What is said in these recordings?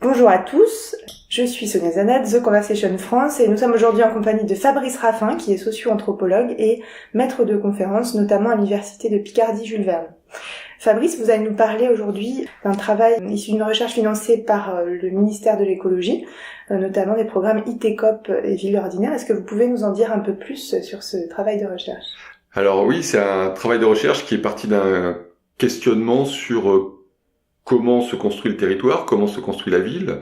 Bonjour à tous, je suis Sonia Zanet, The Conversation France, et nous sommes aujourd'hui en compagnie de Fabrice Raffin, qui est socio-anthropologue et maître de conférences, notamment à l'université de Picardie Jules Verne. Fabrice, vous allez nous parler aujourd'hui d'un travail issu d'une recherche financée par le ministère de l'écologie, notamment des programmes ITCOP et Ville ordinaire. Est-ce que vous pouvez nous en dire un peu plus sur ce travail de recherche ? Alors oui, c'est un travail de recherche qui est parti d'un questionnement sur comment se construit le territoire, comment se construit la ville,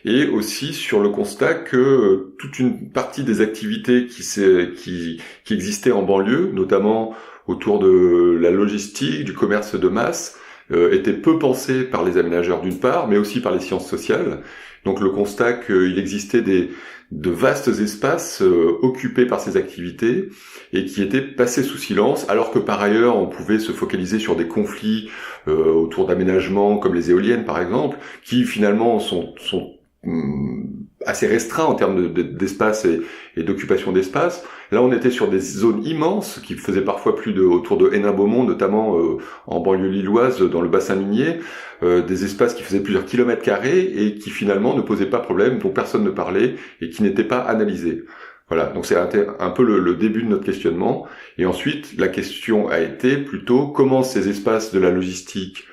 et aussi sur le constat que toute une partie des activités qui existaient en banlieue, notamment autour de la logistique, du commerce de masse, étaient peu pensées par les aménageurs d'une part, mais aussi par les sciences sociales. Donc le constat qu'il existait de vastes espaces occupés par ces activités et qui étaient passés sous silence, alors que par ailleurs on pouvait se focaliser sur des conflits autour d'aménagements comme les éoliennes par exemple, qui finalement sont assez restreints en termes d'espace et d'occupation d'espace. Là on était sur des zones immenses qui faisaient parfois autour de Hénin-Beaumont, notamment en banlieue lilloise dans le bassin minier, des espaces qui faisaient plusieurs kilomètres carrés et qui finalement ne posaient pas problème, dont personne ne parlait et qui n'étaient pas analysés. Voilà, donc c'est un peu le début de notre questionnement. Et ensuite, la question a été plutôt comment ces espaces de la logistique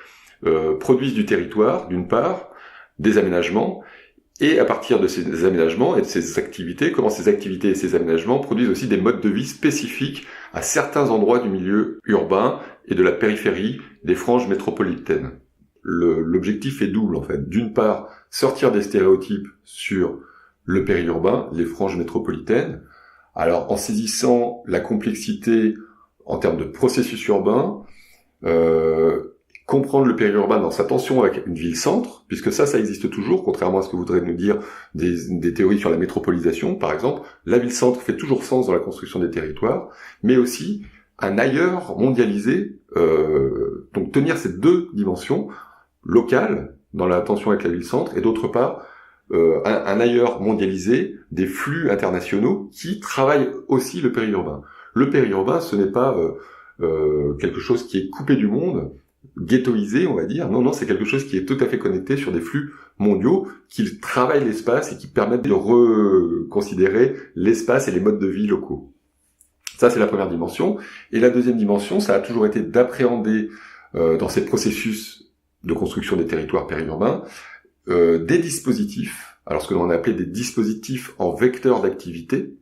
produisent du territoire, d'une part, des aménagements, et à partir de ces aménagements et de ces activités, comment ces activités et ces aménagements produisent aussi des modes de vie spécifiques à certains endroits du milieu urbain et de la périphérie des franges métropolitaines. L'objectif est double en fait. D'une part, sortir des stéréotypes sur le périurbain, les franges métropolitaines, alors en saisissant la complexité en termes de processus urbains, comprendre le périurbain dans sa tension avec une ville-centre, puisque ça existe toujours, contrairement à ce que voudraient nous dire des théories sur la métropolisation, par exemple. La ville-centre fait toujours sens dans la construction des territoires, mais aussi un ailleurs mondialisé, donc tenir ces deux dimensions, locales, dans la tension avec la ville-centre, et d'autre part, un ailleurs mondialisé, des flux internationaux qui travaillent aussi le périurbain. Le périurbain, ce n'est pas quelque chose qui est coupé du monde, ghettoisé, on va dire. Non, c'est quelque chose qui est tout à fait connecté sur des flux mondiaux qui travaillent l'espace et qui permettent de reconsidérer l'espace et les modes de vie locaux. Ça, c'est la première dimension. Et la deuxième dimension, ça a toujours été d'appréhender dans ces processus de construction des territoires périurbains des dispositifs, alors ce que l'on a appelé des dispositifs en vecteurs d'activité,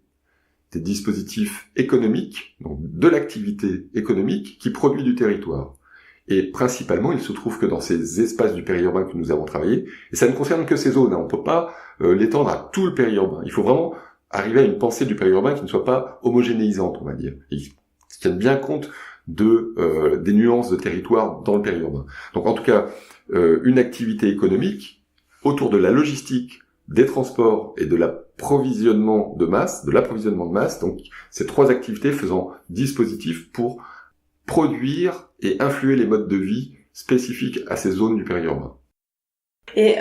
des dispositifs économiques, donc de l'activité économique qui produit du territoire. Et principalement, il se trouve que dans ces espaces du périurbain que nous avons travaillé, et ça ne concerne que ces zones, on ne peut pas l'étendre à tout le périurbain. Il faut vraiment arriver à une pensée du périurbain qui ne soit pas homogénéisante, on va dire, et qui tienne bien compte des nuances de territoire dans le périurbain. Donc en tout cas, une activité économique autour de la logistique, des transports et de l'approvisionnement de masse, donc ces trois activités faisant dispositif pour produire et influer les modes de vie spécifiques à ces zones du périurbain. Et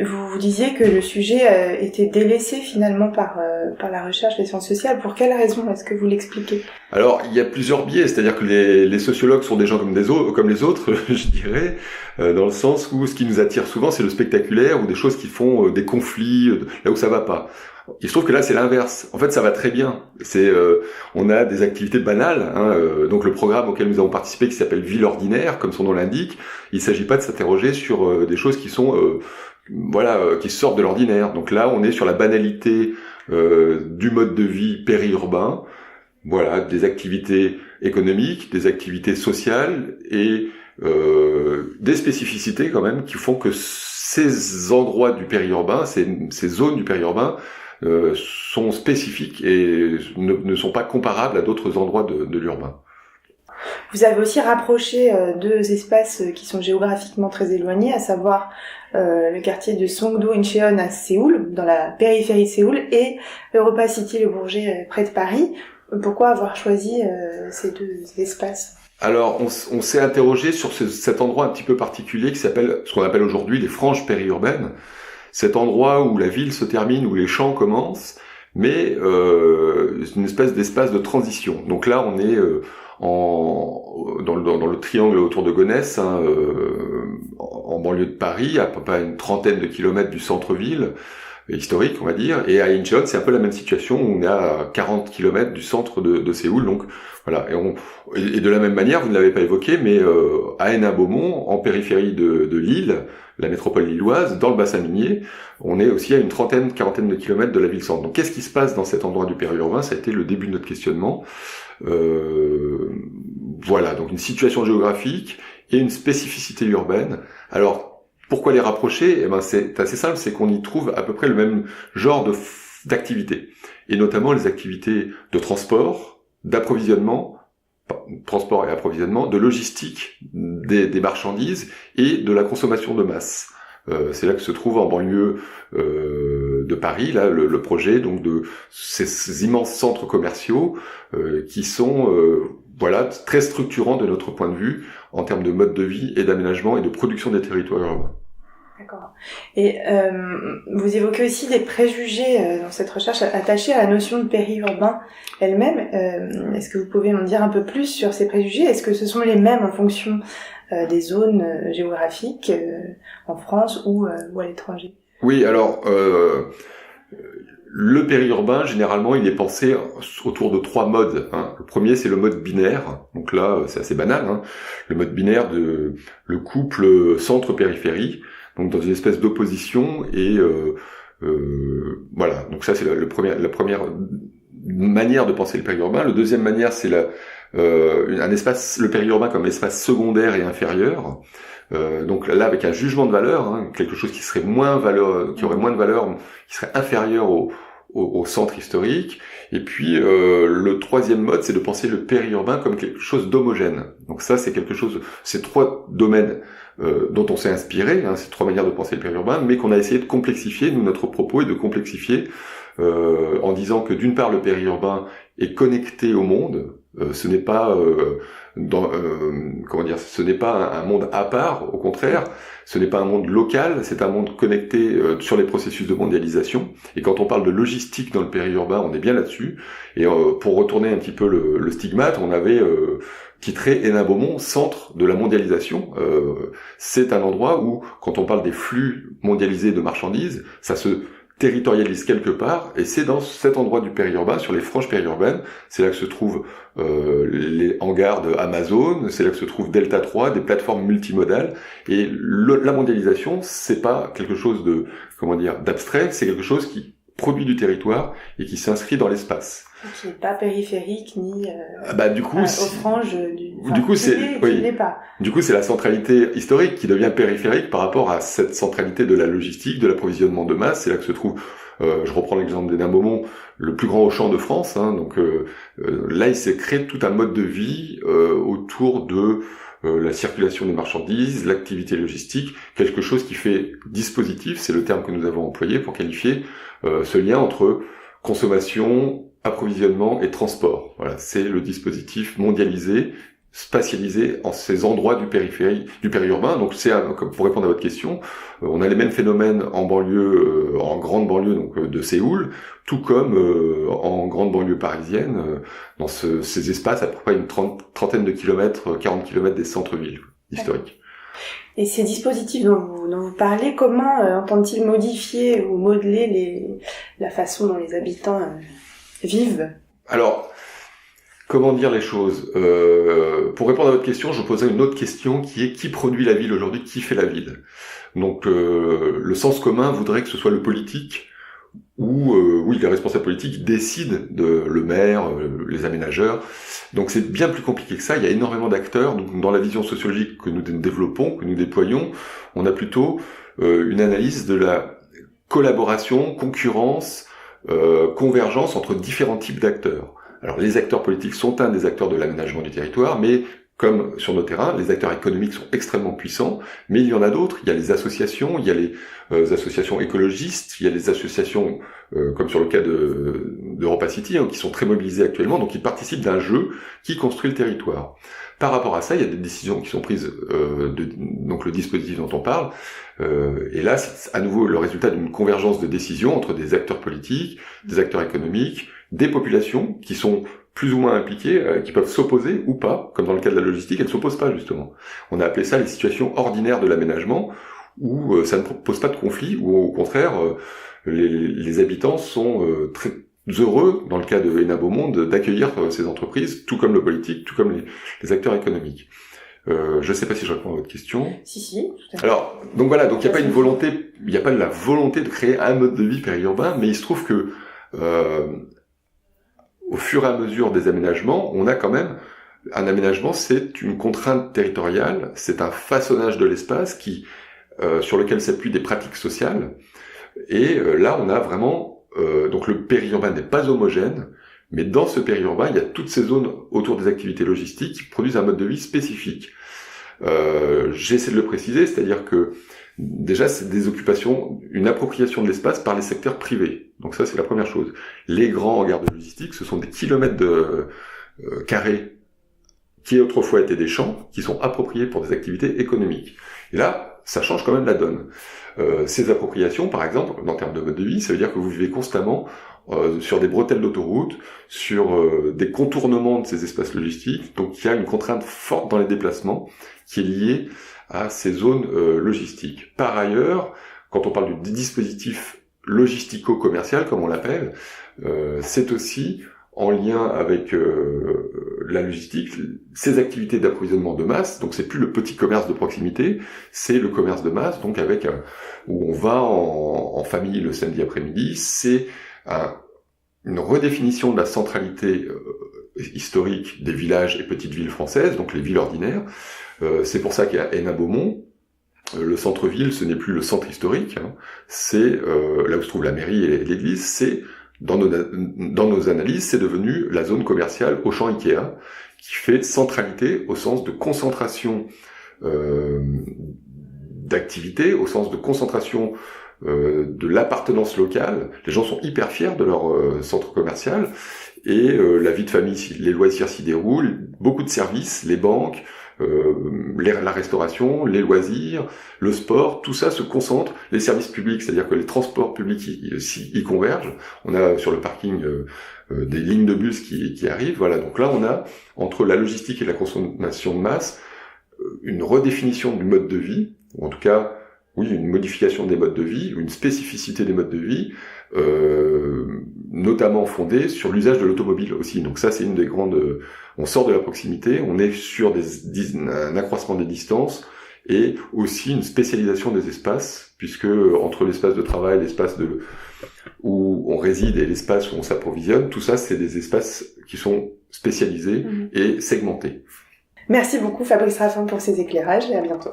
vous disiez que le sujet était délaissé finalement par la recherche des sciences sociales. Pour quelle raison ? Est-ce que vous l'expliquez ? Alors, il y a plusieurs biais, c'est-à-dire que les sociologues sont des gens comme les autres, je dirais, dans le sens où ce qui nous attire souvent, c'est le spectaculaire ou des choses qui font des conflits, là où ça va pas. Il se trouve que là, c'est l'inverse. En fait, ça va très bien. On a des activités banales. Donc, le programme auquel nous avons participé, qui s'appelle Ville ordinaire, comme son nom l'indique, il ne s'agit pas de s'interroger sur des choses qui sont, qui sortent de l'ordinaire. Donc là, on est sur la banalité du mode de vie périurbain. Voilà, des activités économiques, des activités sociales et des spécificités quand même qui font que ces endroits du périurbain, ces zones du périurbain sont spécifiques et ne sont pas comparables à d'autres endroits de l'urbain. Vous avez aussi rapproché deux espaces qui sont géographiquement très éloignés, à savoir le quartier de Songdo Incheon à Séoul, dans la périphérie de Séoul, et Europa City Le Bourget près de Paris. Pourquoi avoir choisi ces deux espaces ? Alors, on s'est interrogé sur cet endroit un petit peu particulier qui s'appelle, ce qu'on appelle aujourd'hui les franges périurbaines. Cet endroit où la ville se termine, où les champs commencent, mais une espèce d'espace de transition. Donc là, on est dans le triangle autour de Gonesse, hein, en banlieue de Paris, à peu près une trentaine de kilomètres du centre-ville historique, on va dire, et à Incheon, c'est un peu la même situation, on est à 40 kilomètres du centre de Séoul, donc voilà, et de la même manière, vous ne l'avez pas évoqué, mais à Hénin-Beaumont, en périphérie de Lille, la métropole lilloise, dans le bassin minier, on est aussi à une quarantaine de kilomètres de la ville-centre. Donc qu'est-ce qui se passe dans cet endroit du périurbain? Ça a été le début de notre questionnement. Voilà, donc une situation géographique et une spécificité urbaine. Alors, pourquoi les rapprocher? Eh ben, c'est assez simple, c'est qu'on y trouve à peu près le même genre d'activités. Et notamment les activités de transport, d'approvisionnement, transport et approvisionnement, de logistique des marchandises et de la consommation de masse. C'est là que se trouve en banlieue de Paris, là, le projet donc de ces immenses centres commerciaux qui sont voilà, très structurants de notre point de vue en termes de mode de vie et d'aménagement et de production des territoires urbains. D'accord. Et vous évoquez aussi des préjugés dans cette recherche attachés à la notion de périurbain elle-même. Est-ce que vous pouvez en dire un peu plus sur ces préjugés? Est-ce que ce sont les mêmes en fonction des zones géographiques en France ou à l'étranger? Oui, alors le périurbain, généralement, il est pensé autour de 3 modes. Hein. Le premier, c'est le mode binaire. Donc là, c'est assez banal. Hein. Le mode binaire de le couple centre-périphérie. Donc dans une espèce d'opposition et voilà. Donc ça c'est la première manière de penser le périurbain. La deuxième manière c'est un espace, le périurbain comme espace secondaire et inférieur. Donc là avec un jugement de valeur, hein, quelque chose qui serait qui aurait moins de valeur, qui serait inférieur au centre historique. Et puis le troisième mode, c'est de penser le périurbain comme quelque chose d'homogène. Donc ça, c'est quelque chose, c'est 3 domaines dont on s'est inspiré, hein, ces 3 manières de penser le périurbain, mais qu'on a essayé de complexifier, nous, notre propos est de complexifier en disant que d'une part, le périurbain est connecté au monde, ce n'est pas ce n'est pas un monde à part, au contraire, ce n'est pas un monde local, c'est un monde connecté sur les processus de mondialisation. Et quand on parle de logistique dans le périurbain, on est bien là-dessus. Et pour retourner un petit peu le stigmate, on avait titré Hénin-Beaumont, centre de la mondialisation. C'est un endroit où, quand on parle des flux mondialisés de marchandises, ça se territorialise quelque part, et c'est dans cet endroit du périurbain, sur les franges périurbaines, c'est là que se trouvent les hangars de Amazon, c'est là que se trouve Delta 3, des plateformes multimodales, et la mondialisation, c'est pas quelque chose d'abstrait, c'est quelque chose qui produit du territoire et qui s'inscrit dans l'espace. Qui n'est pas périphérique ni aux franges Du coup, c'est la centralité historique qui devient périphérique par rapport à cette centralité de la logistique, de l'approvisionnement de masse. C'est là que se trouve, je reprends l'exemple d'Hénin-Beaumont, le plus grand Auchan de France. Hein, donc là, il s'est créé tout un mode de vie autour de la circulation des marchandises, l'activité logistique, quelque chose qui fait dispositif, c'est le terme que nous avons employé pour qualifier ce lien entre consommation, approvisionnement et transport. Voilà, c'est le dispositif mondialisé, spatialisé en ces endroits du périurbain. Donc pour répondre à votre question, on a les mêmes phénomènes en banlieue, en grande banlieue donc de Séoul, tout comme en grande banlieue parisienne, dans ces espaces à peu près une trentaine de kilomètres, 40 kilomètres des centres-villes historiques. Et ces dispositifs dont vous parlez, comment entendent-ils modifier ou modeler la façon dont les habitants vivent? Alors, comment dire les choses pour répondre à votre question, je poserai une autre question qui est: qui produit la ville aujourd'hui? Qui fait la ville? Donc, le sens commun voudrait que ce soit le politique, ou les responsables politiques décident le maire, les aménageurs. Donc c'est bien plus compliqué que ça, il y a énormément d'acteurs. Donc dans la vision sociologique que nous développons, que nous déployons, on a plutôt une analyse de la collaboration, concurrence, convergence entre différents types d'acteurs. Alors les acteurs politiques sont un des acteurs de l'aménagement du territoire, mais comme sur nos terrains, les acteurs économiques sont extrêmement puissants, mais il y en a d'autres. Il y a les associations, il y a les associations écologistes, il y a les associations, comme sur le cas d'Europa City, qui sont très mobilisées actuellement, donc ils participent d'un jeu qui construit le territoire. Par rapport à ça, il y a des décisions qui sont prises, donc le dispositif dont on parle, et là, c'est à nouveau le résultat d'une convergence de décisions entre des acteurs politiques, des acteurs économiques, des populations qui sont plus ou moins impliquées, qui peuvent s'opposer ou pas, comme dans le cas de la logistique, elles ne s'opposent pas justement. On a appelé ça les situations ordinaires de l'aménagement, où ça ne pose pas de conflit, où au contraire, les habitants sont très heureux, dans le cas de ENA Beaumonde, d'accueillir ces entreprises, tout comme le politique, tout comme les acteurs économiques. Je ne sais pas si je réponds à votre question. Si, tout à fait. Alors, donc voilà, donc il n'y a pas une volonté, il n'y a pas de la volonté de créer un mode de vie périurbain, mais il se trouve que au fur et à mesure des aménagements, on a quand même un aménagement, c'est une contrainte territoriale, c'est un façonnage de l'espace qui sur lequel s'appuient des pratiques sociales. Et là, on a vraiment donc le périurbain n'est pas homogène, mais dans ce périurbain, il y a toutes ces zones autour des activités logistiques qui produisent un mode de vie spécifique. J'essaie de le préciser, c'est-à-dire que déjà, c'est des occupations, une appropriation de l'espace par les secteurs privés. Donc ça, c'est la première chose. Les grands hangars de logistique, ce sont des kilomètres de carrés qui autrefois étaient des champs, qui sont appropriés pour des activités économiques. Et là, ça change quand même la donne. Ces appropriations, par exemple, en termes de mode de vie, ça veut dire que vous vivez constamment sur des bretelles d'autoroute, sur des contournements de ces espaces logistiques. Donc il y a une contrainte forte dans les déplacements qui est liée à ces zones logistiques. Par ailleurs, quand on parle du dispositif logistico-commercial, comme on l'appelle, c'est aussi en lien avec la logistique, ces activités d'approvisionnement de masse. Donc c'est plus le petit commerce de proximité, c'est le commerce de masse, donc avec où on va en famille le samedi après-midi. C'est une redéfinition de la centralité historique des villages et petites villes françaises, donc les villes ordinaires. C'est pour ça qu'il y a ENA Beaumont. Le centre-ville, ce n'est plus le centre historique, c'est là où se trouve la mairie et l'église, c'est dans nos analyses, c'est devenu la zone commerciale Auchan Ikea, qui fait centralité au sens de concentration d'activité, au sens de concentration de l'appartenance locale. Les gens sont hyper fiers de leur centre commercial, et la vie de famille, les loisirs s'y déroulent, beaucoup de services, les banques, la restauration, les loisirs, le sport, tout ça se concentre. Les services publics, c'est-à-dire que les transports publics y convergent. On a sur le parking des lignes de bus qui arrivent. Voilà. Donc là, on a entre la logistique et la consommation de masse une redéfinition du mode de vie, ou en tout cas, oui, une modification des modes de vie, une spécificité des modes de vie, notamment fondée sur l'usage de l'automobile aussi. Donc ça, c'est une des grandes... On sort de la proximité, on est sur un accroissement des distances et aussi une spécialisation des espaces, puisque entre l'espace de travail, l'espace où on réside et l'espace où on s'approvisionne, tout ça, c'est des espaces qui sont spécialisés et segmentés. Merci beaucoup Fabrice Raffin pour ces éclairages et à bientôt.